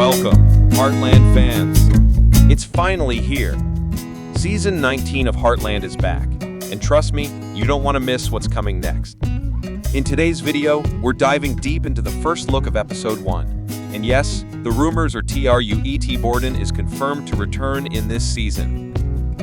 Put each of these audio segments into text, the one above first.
Welcome, Heartland fans. It's finally here. Season 19 of Heartland is back, and trust me, you don't want to miss what's coming next. In today's video, we're diving deep into the first look of Episode 1. And yes, the rumors or TRUET Borden is confirmed to return in this season.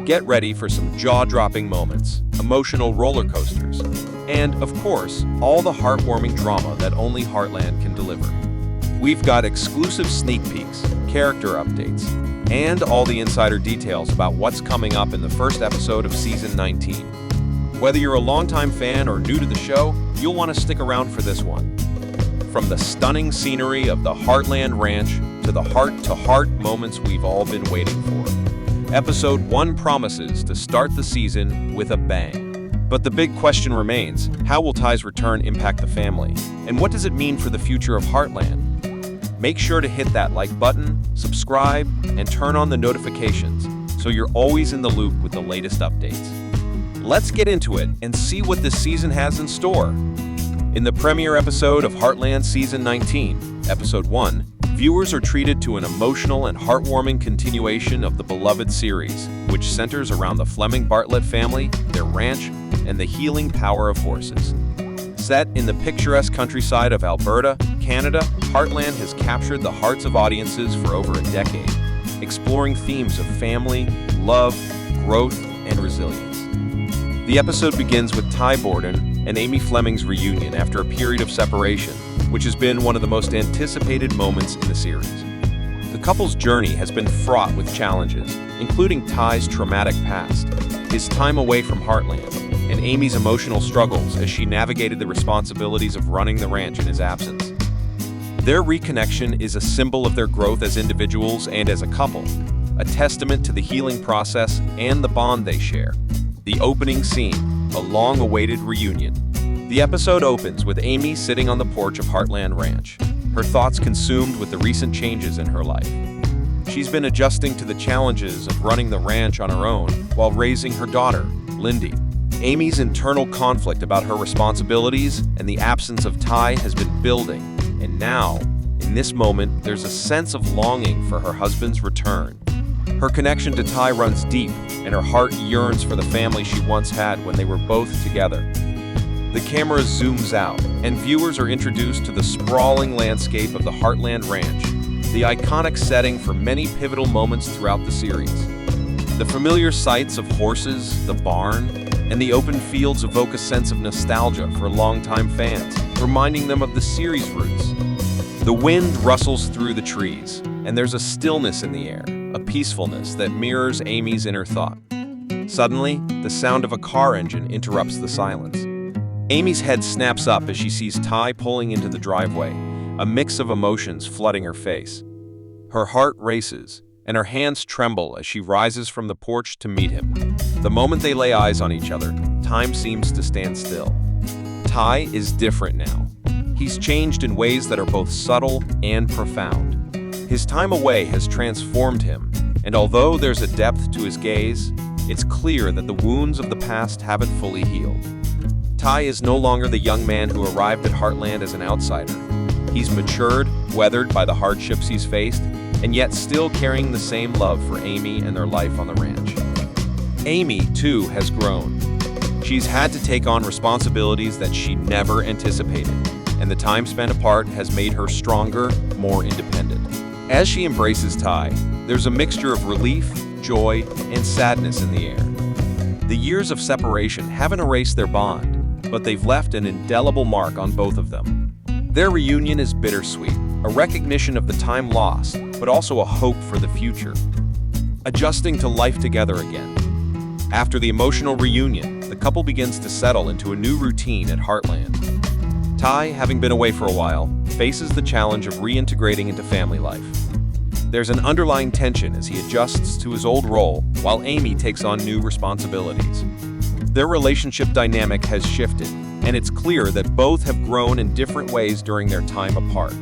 Get ready for some jaw-dropping moments, emotional roller coasters, and, of course, all the heartwarming drama that only Heartland can deliver. We've got exclusive sneak peeks, character updates, and all the insider details about what's coming up in the first episode of Season 19. Whether you're a longtime fan or new to the show, you'll want to stick around for this one. From the stunning scenery of the Heartland Ranch to the heart-to-heart moments we've all been waiting for, Episode 1 promises to start the season with a bang. But the big question remains, how will Ty's return impact the family? And what does it mean for the future of Heartland? Make sure to hit that like button, subscribe, and turn on the notifications so you're always in the loop with the latest updates. Let's get into it and see what this season has in store. In the premiere episode of Heartland Season 19, Episode 1, viewers are treated to an emotional and heartwarming continuation of the beloved series, which centers around the Fleming Bartlett family, their ranch, and the healing power of horses. Set in the picturesque countryside of Alberta, Canada, Heartland has captured the hearts of audiences for over a decade, exploring themes of family, love, growth, and resilience. The episode begins with Ty Borden and Amy Fleming's reunion after a period of separation, which has been one of the most anticipated moments in the series. The couple's journey has been fraught with challenges, including Ty's traumatic past, his time away from Heartland, and Amy's emotional struggles as she navigated the responsibilities of running the ranch in his absence. Their reconnection is a symbol of their growth as individuals and as a couple, a testament to the healing process and the bond they share. The opening scene, a long-awaited reunion. The episode opens with Amy sitting on the porch of Heartland Ranch, her thoughts consumed with the recent changes in her life. She's been adjusting to the challenges of running the ranch on her own while raising her daughter, Lindy. Amy's internal conflict about her responsibilities and the absence of Ty has been building, and now, in this moment, there's a sense of longing for her husband's return. Her connection to Ty runs deep, and her heart yearns for the family she once had when they were both together. The camera zooms out, and viewers are introduced to the sprawling landscape of the Heartland Ranch, the iconic setting for many pivotal moments throughout the series. The familiar sights of horses, the barn, and the open fields evoke a sense of nostalgia for longtime fans, reminding them of the series' roots. The wind rustles through the trees, and there's a stillness in the air, a peacefulness that mirrors Amy's inner thought. Suddenly, the sound of a car engine interrupts the silence. Amy's head snaps up as she sees Ty pulling into the driveway, a mix of emotions flooding her face. Her heart races, and her hands tremble as she rises from the porch to meet him. The moment they lay eyes on each other, time seems to stand still. Ty is different now. He's changed in ways that are both subtle and profound. His time away has transformed him, and although there's a depth to his gaze, it's clear that the wounds of the past haven't fully healed. Ty is no longer the young man who arrived at Heartland as an outsider. He's matured, weathered by the hardships he's faced, and yet still carrying the same love for Amy and their life on the ranch. Amy, too, has grown. She's had to take on responsibilities that she never anticipated, and the time spent apart has made her stronger, more independent. As she embraces Ty, there's a mixture of relief, joy, and sadness in the air. The years of separation haven't erased their bond, but they've left an indelible mark on both of them. Their reunion is bittersweet, a recognition of the time lost, but also a hope for the future. Adjusting to life together again. After the emotional reunion, the couple begins to settle into a new routine at Heartland. Ty, having been away for a while, faces the challenge of reintegrating into family life. There's an underlying tension as he adjusts to his old role, while Amy takes on new responsibilities. Their relationship dynamic has shifted, and it's clear that both have grown in different ways during their time apart.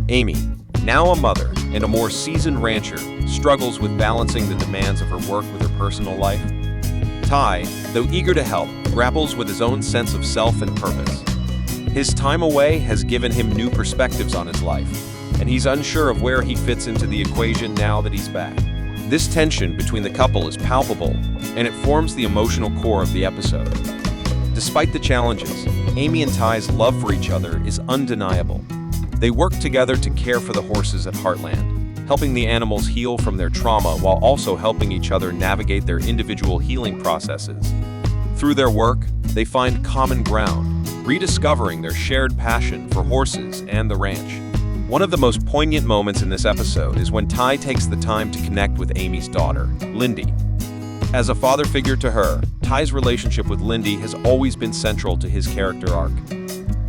Amy, now a mother and a more seasoned rancher, struggles with balancing the demands of her work with her personal life. Ty, though eager to help, grapples with his own sense of self and purpose. His time away has given him new perspectives on his life, and he's unsure of where he fits into the equation now that he's back. This tension between the couple is palpable, and it forms the emotional core of the episode. Despite the challenges, Amy and Ty's love for each other is undeniable. They work together to care for the horses at Heartland, helping the animals heal from their trauma while also helping each other navigate their individual healing processes. Through their work, they find common ground, rediscovering their shared passion for horses and the ranch. One of the most poignant moments in this episode is when Ty takes the time to connect with Amy's daughter, Lindy. As a father figure to her, Ty's relationship with Lindy has always been central to his character arc.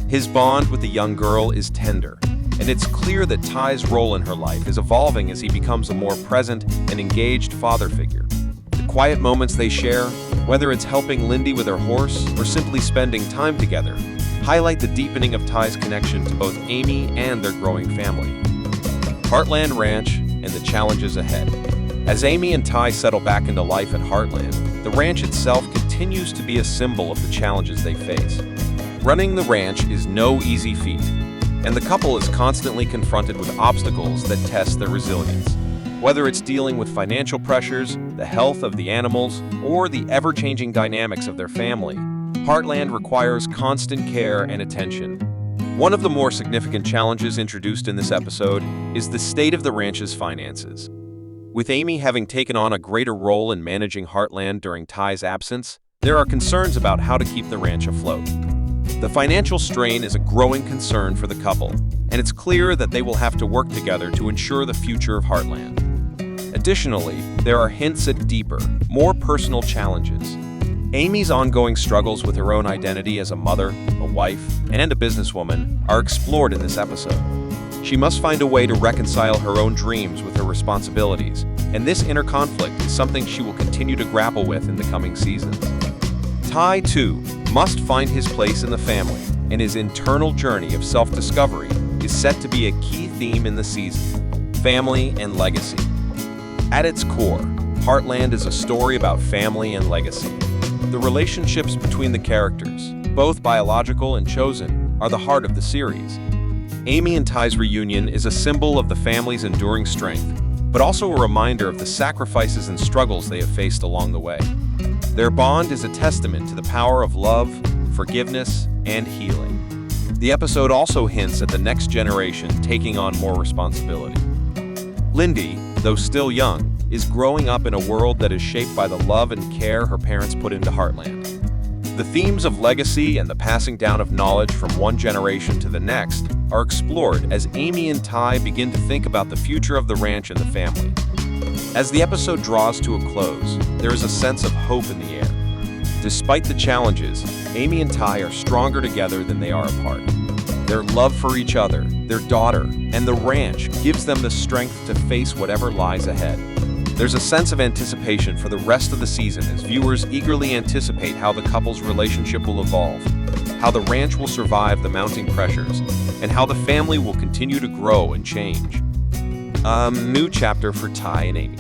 His bond with the young girl is tender, and it's clear that Ty's role in her life is evolving as he becomes a more present and engaged father figure. The quiet moments they share, whether it's helping Lindy with her horse or simply spending time together, highlight the deepening of Ty's connection to both Amy and their growing family. Heartland Ranch and the challenges ahead. As Amy and Ty settle back into life at Heartland, the ranch itself continues to be a symbol of the challenges they face. Running the ranch is no easy feat, and the couple is constantly confronted with obstacles that test their resilience. Whether it's dealing with financial pressures, the health of the animals, or the ever-changing dynamics of their family, Heartland requires constant care and attention. One of the more significant challenges introduced in this episode is the state of the ranch's finances. With Amy having taken on a greater role in managing Heartland during Ty's absence, there are concerns about how to keep the ranch afloat. The financial strain is a growing concern for the couple, and it's clear that they will have to work together to ensure the future of Heartland. Additionally, there are hints at deeper, more personal challenges. Amy's ongoing struggles with her own identity as a mother, a wife, and a businesswoman are explored in this episode. She must find a way to reconcile her own dreams with her responsibilities, and this inner conflict is something she will continue to grapple with in the coming seasons. Ty, too, must find his place in the family, and his internal journey of self-discovery is set to be a key theme in the season: family and legacy. At its core, Heartland is a story about family and legacy. The relationships between the characters, both biological and chosen, are the heart of the series. Amy and Ty's reunion is a symbol of the family's enduring strength, but also a reminder of the sacrifices and struggles they have faced along the way. Their bond is a testament to the power of love, forgiveness, and healing. The episode also hints at the next generation taking on more responsibility. Lindy, though still young, is growing up in a world that is shaped by the love and care her parents put into Heartland. The themes of legacy and the passing down of knowledge from one generation to the next are explored as Amy and Ty begin to think about the future of the ranch and the family. As the episode draws to a close, there is a sense of hope in the air. Despite the challenges, Amy and Ty are stronger together than they are apart. Their love for each other, their daughter, and the ranch gives them the strength to face whatever lies ahead. There's a sense of anticipation for the rest of the season as viewers eagerly anticipate how the couple's relationship will evolve, how the ranch will survive the mounting pressures, and how the family will continue to grow and change. A new chapter for Ty and Amy.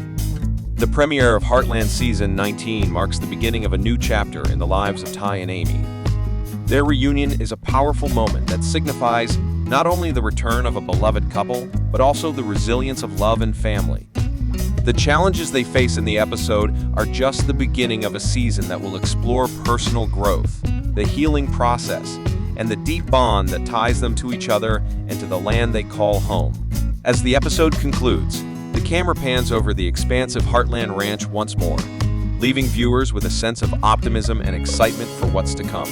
The premiere of Heartland Season 19 marks the beginning of a new chapter in the lives of Ty and Amy. Their reunion is a powerful moment that signifies not only the return of a beloved couple, but also the resilience of love and family. The challenges they face in the episode are just the beginning of a season that will explore personal growth, the healing process, and the deep bond that ties them to each other and to the land they call home. As the episode concludes, the camera pans over the expansive Heartland Ranch once more, leaving viewers with a sense of optimism and excitement for what's to come.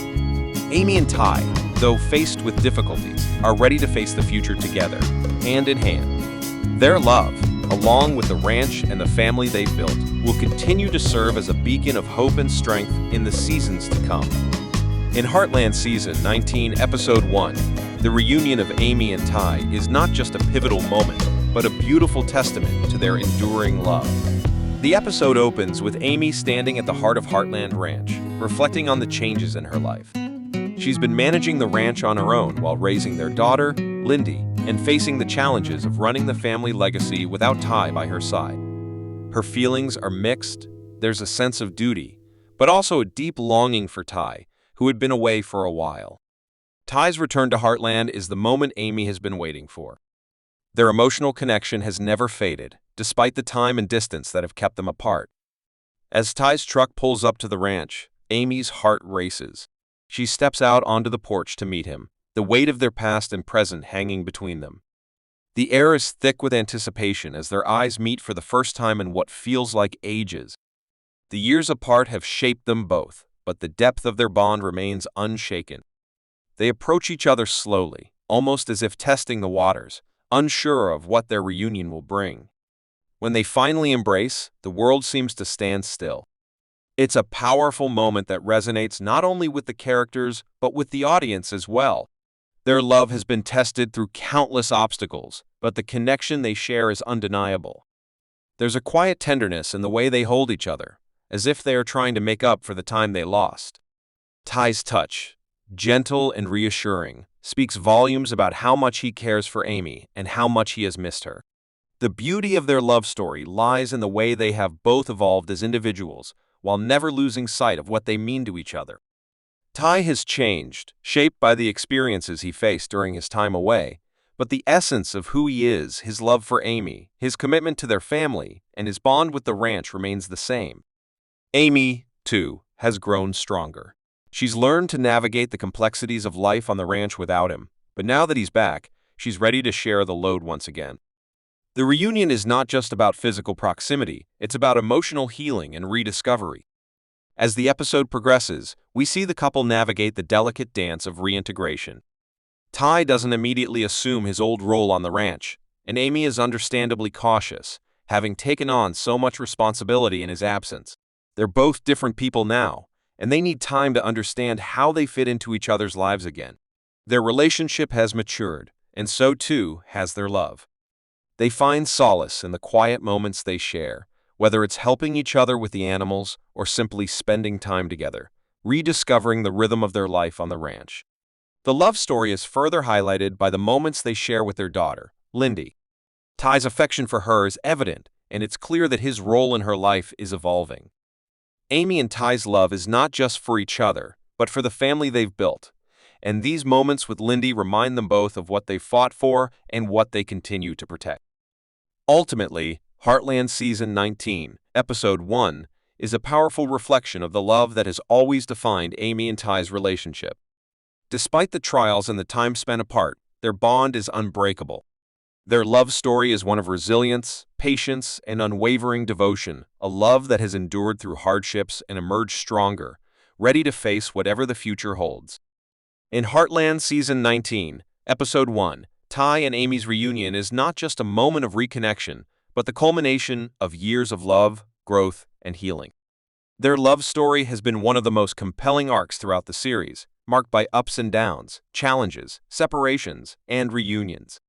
Amy and Ty, though faced with difficulties, are ready to face the future together, hand in hand. Their love, along with the ranch and the family they've built, will continue to serve as a beacon of hope and strength in the seasons to come. In Heartland Season 19, Episode 1, the reunion of Amy and Ty is not just a pivotal moment, but a beautiful testament to their enduring love. The episode opens with Amy standing at the heart of Heartland Ranch, reflecting on the changes in her life. She's been managing the ranch on her own while raising their daughter, Lindy, and facing the challenges of running the family legacy without Ty by her side. Her feelings are mixed. There's a sense of duty, but also a deep longing for Ty, who had been away for a while. Ty's return to Heartland is the moment Amy has been waiting for. Their emotional connection has never faded, despite the time and distance that have kept them apart. As Ty's truck pulls up to the ranch, Amy's heart races. She steps out onto the porch to meet him, the weight of their past and present hanging between them. The air is thick with anticipation as their eyes meet for the first time in what feels like ages. The years apart have shaped them both, but the depth of their bond remains unshaken. They approach each other slowly, almost as if testing the waters, unsure of what their reunion will bring. When they finally embrace, the world seems to stand still. It's a powerful moment that resonates not only with the characters, but with the audience as well. Their love has been tested through countless obstacles, but the connection they share is undeniable. There's a quiet tenderness in the way they hold each other, as if they are trying to make up for the time they lost. Ty's touch, gentle and reassuring, speaks volumes about how much he cares for Amy and how much he has missed her. The beauty of their love story lies in the way they have both evolved as individuals, while never losing sight of what they mean to each other. Ty has changed, shaped by the experiences he faced during his time away, but the essence of who he is, his love for Amy, his commitment to their family, and his bond with the ranch remains the same. Amy, too, has grown stronger. She's learned to navigate the complexities of life on the ranch without him, but now that he's back, she's ready to share the load once again. The reunion is not just about physical proximity, it's about emotional healing and rediscovery. As the episode progresses, we see the couple navigate the delicate dance of reintegration. Ty doesn't immediately assume his old role on the ranch, and Amy is understandably cautious, having taken on so much responsibility in his absence. They're both different people now, and they need time to understand how they fit into each other's lives again. Their relationship has matured, and so too has their love. They find solace in the quiet moments they share, whether it's helping each other with the animals or simply spending time together, rediscovering the rhythm of their life on the ranch. The love story is further highlighted by the moments they share with their daughter, Lindy. Ty's affection for her is evident, and it's clear that his role in her life is evolving. Amy and Ty's love is not just for each other, but for the family they've built, and these moments with Lindy remind them both of what they fought for and what they continue to protect. Ultimately, Heartland Season 19, Episode 1, is a powerful reflection of the love that has always defined Amy and Ty's relationship. Despite the trials and the time spent apart, their bond is unbreakable. Their love story is one of resilience, patience, and unwavering devotion, a love that has endured through hardships and emerged stronger, ready to face whatever the future holds. In Heartland Season 19, Episode 1, Ty and Amy's reunion is not just a moment of reconnection, but the culmination of years of love, growth, and healing. Their love story has been one of the most compelling arcs throughout the series, marked by ups and downs, challenges, separations, and reunions.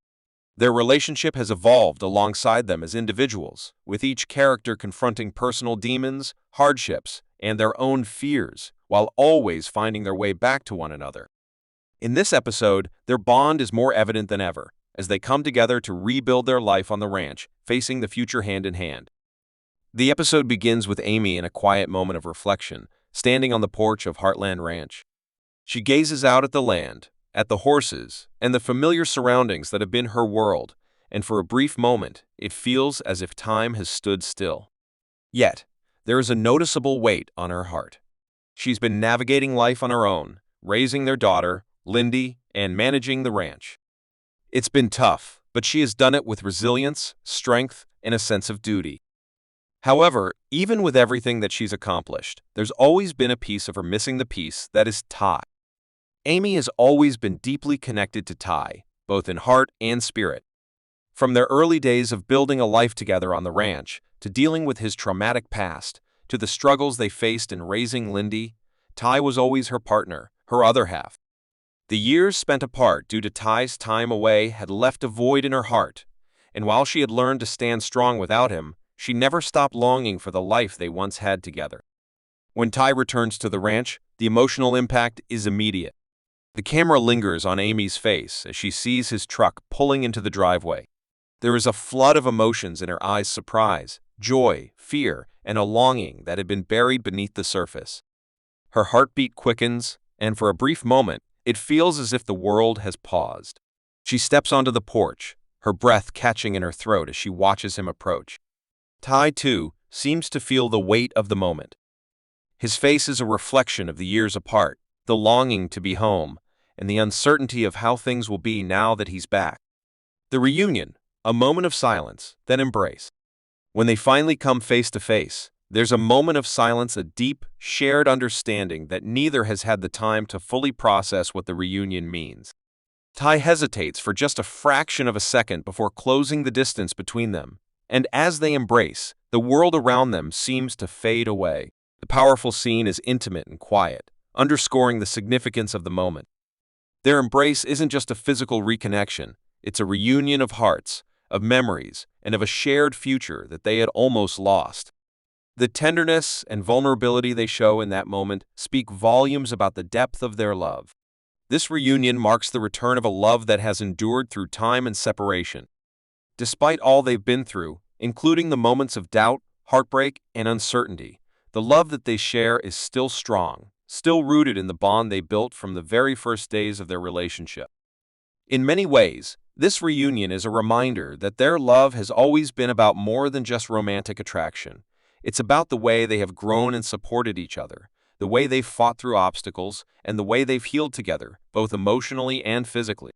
Their relationship has evolved alongside them as individuals, with each character confronting personal demons, hardships, and their own fears, while always finding their way back to one another. In this episode, their bond is more evident than ever, as they come together to rebuild their life on the ranch, facing the future hand in hand. The episode begins with Amy in a quiet moment of reflection, standing on the porch of Heartland Ranch. She gazes out at the land, at the horses, and the familiar surroundings that have been her world, and for a brief moment, it feels as if time has stood still. Yet, there is a noticeable weight on her heart. She's been navigating life on her own, raising their daughter, Lindy, and managing the ranch. It's been tough, but she has done it with resilience, strength, and a sense of duty. However, even with everything that she's accomplished, there's always been a piece of her missing the piece that is Ty. Amy has always been deeply connected to Ty, both in heart and spirit. From their early days of building a life together on the ranch, to dealing with his traumatic past, to the struggles they faced in raising Lindy, Ty was always her partner, her other half. The years spent apart due to Ty's time away had left a void in her heart, and while she had learned to stand strong without him, she never stopped longing for the life they once had together. When Ty returns to the ranch, the emotional impact is immediate. The camera lingers on Amy's face as she sees his truck pulling into the driveway. There is a flood of emotions in her eyes: surprise, joy, fear, and a longing that had been buried beneath the surface. Her heartbeat quickens, and for a brief moment, it feels as if the world has paused. She steps onto the porch, her breath catching in her throat as she watches him approach. Tai, too, seems to feel the weight of the moment. His face is a reflection of the years apart, the longing to be home, and the uncertainty of how things will be now that he's back. The reunion, a moment of silence, then embrace. When they finally come face to face, there's a moment of silence, a deep, shared understanding that neither has had the time to fully process what the reunion means. Tai hesitates for just a fraction of a second before closing the distance between them, and as they embrace, the world around them seems to fade away. The powerful scene is intimate and quiet, underscoring the significance of the moment. Their embrace isn't just a physical reconnection, it's a reunion of hearts, of memories, and of a shared future that they had almost lost. The tenderness and vulnerability they show in that moment speak volumes about the depth of their love. This reunion marks the return of a love that has endured through time and separation. Despite all they've been through, including the moments of doubt, heartbreak, and uncertainty, the love that they share is still strong, still rooted in the bond they built from the very first days of their relationship. In many ways, this reunion is a reminder that their love has always been about more than just romantic attraction. It's about the way they have grown and supported each other, the way they've fought through obstacles, and the way they've healed together, both emotionally and physically.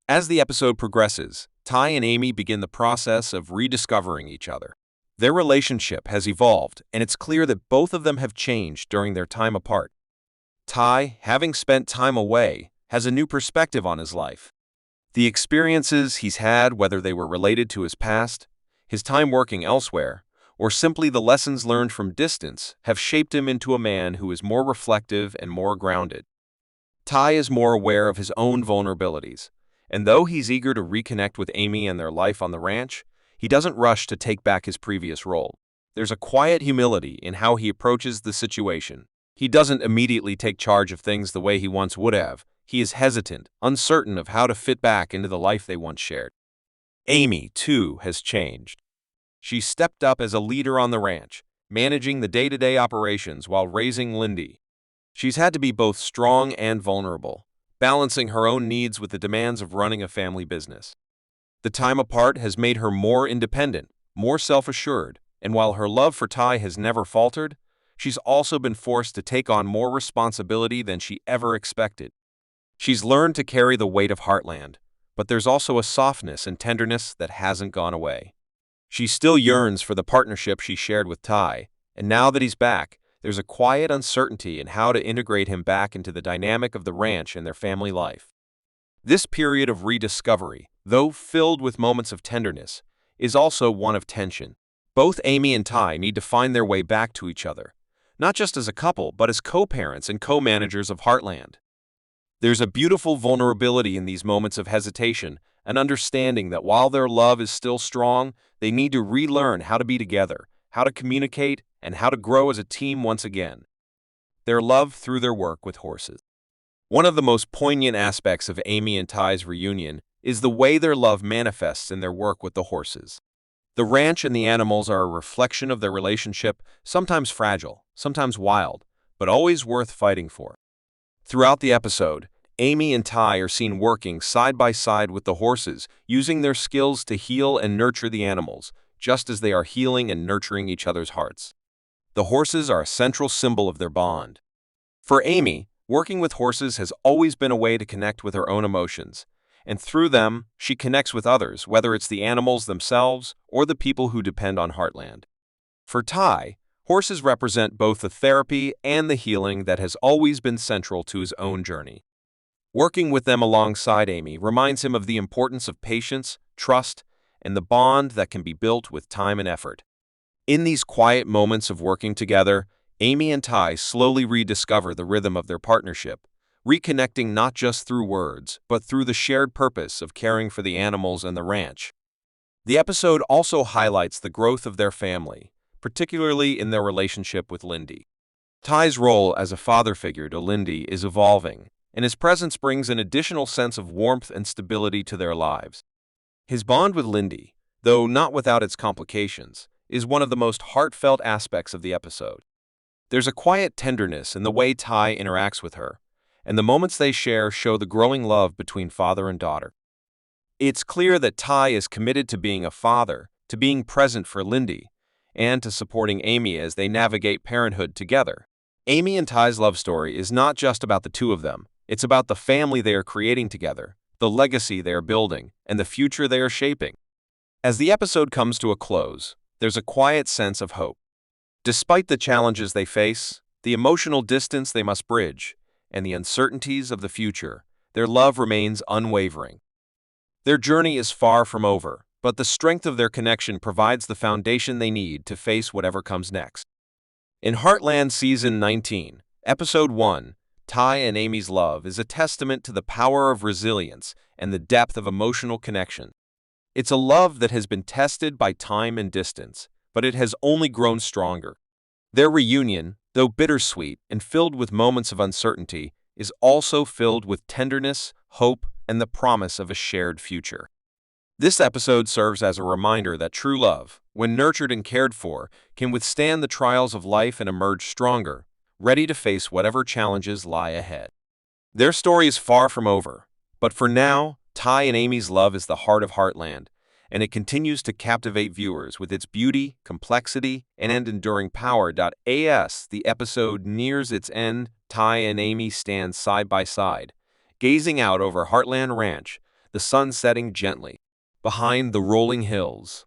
As the episode progresses, Tai and Amy begin the process of rediscovering each other. Their relationship has evolved, and it's clear that both of them have changed during their time apart. Tai, having spent time away, has a new perspective on his life. The experiences he's had, whether they were related to his past, his time working elsewhere, or simply the lessons learned from distance, have shaped him into a man who is more reflective and more grounded. Tai is more aware of his own vulnerabilities, and though he's eager to reconnect with Amy and their life on the ranch, he doesn't rush to take back his previous role. There's a quiet humility in how he approaches the situation. He doesn't immediately take charge of things the way he once would have. He is hesitant, uncertain of how to fit back into the life they once shared. Amy, too, has changed. She stepped up as a leader on the ranch, managing the day-to-day operations while raising Lindy. She's had to be both strong and vulnerable, balancing her own needs with the demands of running a family business. The time apart has made her more independent, more self-assured, and while her love for Tai has never faltered, she's also been forced to take on more responsibility than she ever expected. She's learned to carry the weight of Heartland, but there's also a softness and tenderness that hasn't gone away. She still yearns for the partnership she shared with Tai, and now that he's back, there's a quiet uncertainty in how to integrate him back into the dynamic of the ranch and their family life. This period of rediscovery, though filled with moments of tenderness, is also one of tension. Both Amy and Tai need to find their way back to each other, not just as a couple, but as co-parents and co-managers of Heartland. There's a beautiful vulnerability in these moments of hesitation, an understanding that while their love is still strong, they need to relearn how to be together, how to communicate, and how to grow as a team once again. Their love through their work with horses. One of the most poignant aspects of Amy and Tai's reunion is the way their love manifests in their work with the horses. The ranch and the animals are a reflection of their relationship, sometimes fragile, sometimes wild, but always worth fighting for. Throughout the episode, Amy and Tai are seen working side by side with the horses, using their skills to heal and nurture the animals, just as they are healing and nurturing each other's hearts. The horses are a central symbol of their bond. For Amy, working with horses has always been a way to connect with her own emotions, and through them, she connects with others, whether it's the animals themselves or the people who depend on Heartland. For Tai, horses represent both the therapy and the healing that has always been central to his own journey. Working with them alongside Amy reminds him of the importance of patience, trust, and the bond that can be built with time and effort. In these quiet moments of working together, Amy and Tai slowly rediscover the rhythm of their partnership, reconnecting not just through words, but through the shared purpose of caring for the animals and the ranch. The episode also highlights the growth of their family, particularly in their relationship with Lindy. Tai's role as a father figure to Lindy is evolving, and his presence brings an additional sense of warmth and stability to their lives. His bond with Lindy, though not without its complications, is one of the most heartfelt aspects of the episode. There's a quiet tenderness in the way Tai interacts with her, and the moments they share show the growing love between father and daughter. It's clear that Ty is committed to being a father, to being present for Lindy, and to supporting Amy as they navigate parenthood together. Amy and Ty's love story is not just about the two of them. It's about the family they are creating together, the legacy they are building, and the future they are shaping. As the episode comes to a close, there's a quiet sense of hope. Despite the challenges they face, the emotional distance they must bridge, and the uncertainties of the future, their love remains unwavering. Their journey is far from over, but the strength of their connection provides the foundation they need to face whatever comes next. In Heartland Season 19, Episode 1, Ty and Amy's love is a testament to the power of resilience and the depth of emotional connection. It's a love that has been tested by time and distance, but it has only grown stronger. Their reunion, though bittersweet and filled with moments of uncertainty, is also filled with tenderness, hope, and the promise of a shared future. This episode serves as a reminder that true love, when nurtured and cared for, can withstand the trials of life and emerge stronger, ready to face whatever challenges lie ahead. Their story is far from over, but for now, Ty and Amy's love is the heart of Heartland, and it continues to captivate viewers with its beauty, complexity, and enduring power. As the episode nears its end, Ty and Amy stand side by side, gazing out over Heartland Ranch, the sun setting gently behind the rolling hills.